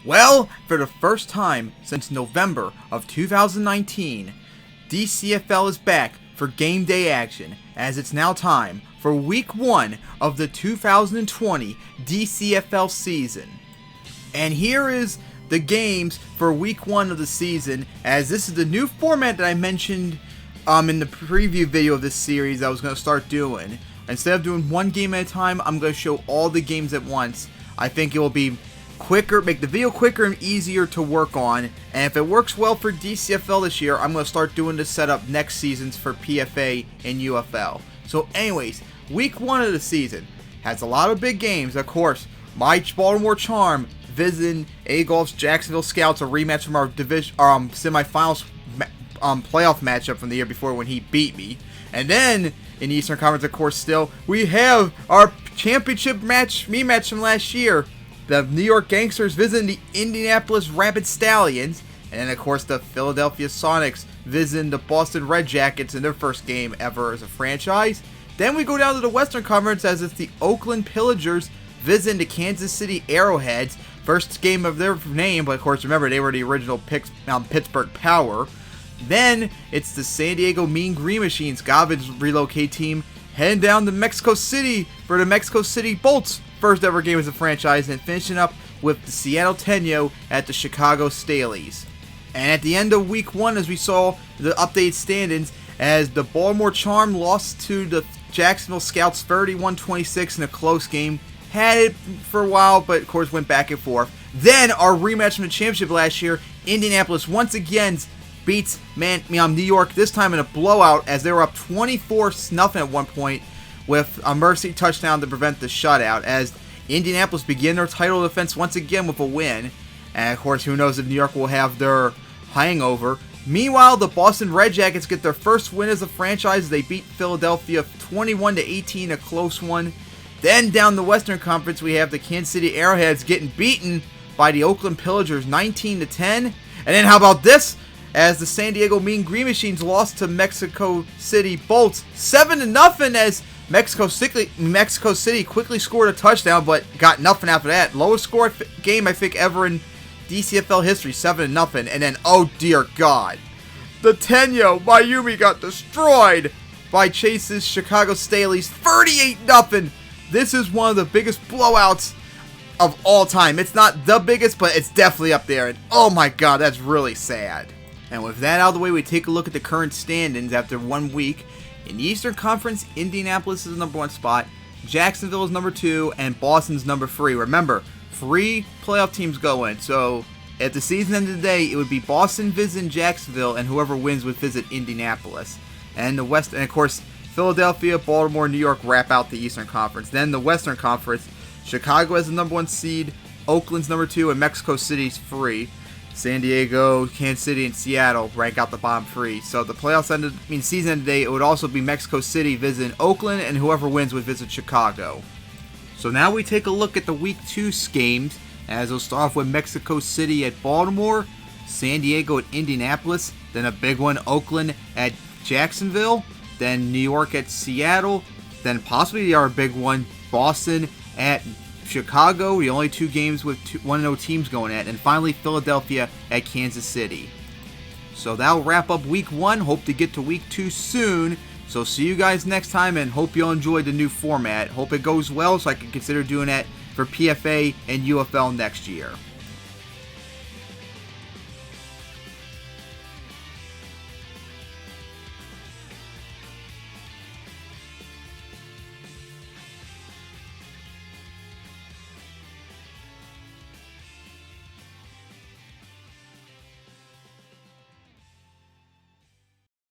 Well, for the first time since November of 2019, DCFL is back for game day action, as it's now time for week 1 of the 2020 DCFL season. And here is the games for week 1 of the season, as this is the new format that I mentioned in the preview video of this series I was going to start doing. Instead of doing one game at a time, I'm going to show all the games at once. I think it will be quicker, make the video quicker and easier to work on. And if it works well for DCFL this year, I'm going to start doing the setup next seasons for PFA and UFL. So anyways, week 1 of the season has a lot of big games. Of course, my Baltimore Charm visiting A-Golf's Jacksonville Scouts, a rematch from our division, semifinals playoff matchup from the year before when he beat me. And then in the Eastern Conference, of course, still we have our championship rematch from last year. The New York Gangsters visiting the Indianapolis Rapid Stallions. And then, of course, the Philadelphia Sonics visiting the Boston Red Jackets in their first game ever as a franchise. Then we go down to the Western Conference, as it's the Oakland Pillagers visiting the Kansas City Arrowheads. First game of their name, but of course, remember, they were the original Pittsburgh Power. Then it's the San Diego Mean Green Machines, Gavin's relocate team, heading down to Mexico City for the Mexico City Bolts' first ever game as a franchise, and finishing up with the Seattle Tenyo at the Chicago Staleys. And at the end of week 1, as we saw the updated standings, as the Baltimore Charm lost to the Jacksonville Scouts 31-26 in a close game. Had it for a while, but of course went back and forth. Then our rematch from the championship last year, Indianapolis once again beats New York, this time in a blowout, as they were up 24-0 at one point with a mercy touchdown to prevent the shutout, as Indianapolis begin their title defense once again with a win. And of course, who knows if New York will have their hangover. Meanwhile, the Boston Red Jackets get their first win as a franchise as they beat Philadelphia 21-18, a close one. Then down the Western Conference, we have the Kansas City Arrowheads getting beaten by the Oakland Pillagers 19-10. And then how about this? As the San Diego Mean Green Machines lost to Mexico City Bolts 7-0, as Mexico City quickly scored a touchdown but got nothing after that. Lowest score game I think ever in DCFL history, 7-0. And then, oh dear God, the Tenyo Mayumi got destroyed by Chase's Chicago Staleys 38-0. This is one of the biggest blowouts of all time. It's not the biggest, but it's definitely up there. And oh my God, that's really sad. And with that out of the way, we take a look at the current standings after 1 week. In the Eastern Conference, Indianapolis is the number 1 spot, Jacksonville is number 2, and Boston's number 3. Remember, 3 playoff teams go in. So at the season end of the day, it would be Boston visiting Jacksonville, and whoever wins would visit Indianapolis. And the West, and of course, Philadelphia, Baltimore, New York wrap out the Eastern Conference. Then the Western Conference, Chicago has the number 1 seed, Oakland's number 2, and Mexico City's 3. San Diego, Kansas City, and Seattle rank out the bottom 3. So the playoffs season end today, it would also be Mexico City visiting Oakland, and whoever wins would visit Chicago. So now we take a look at the week 2 games, as we'll start off with Mexico City at Baltimore, San Diego at Indianapolis, then a big one, Oakland at Jacksonville, then New York at Seattle, then possibly our big one, Boston at Chicago, the only 2 games with 1-0 teams going at, and finally Philadelphia at Kansas City. So that'll wrap up week 1. Hope to get to week 2 soon. So see you guys next time, and hope you enjoyed the new format. Hope it goes well so I can consider doing that for PFA and UFL next year.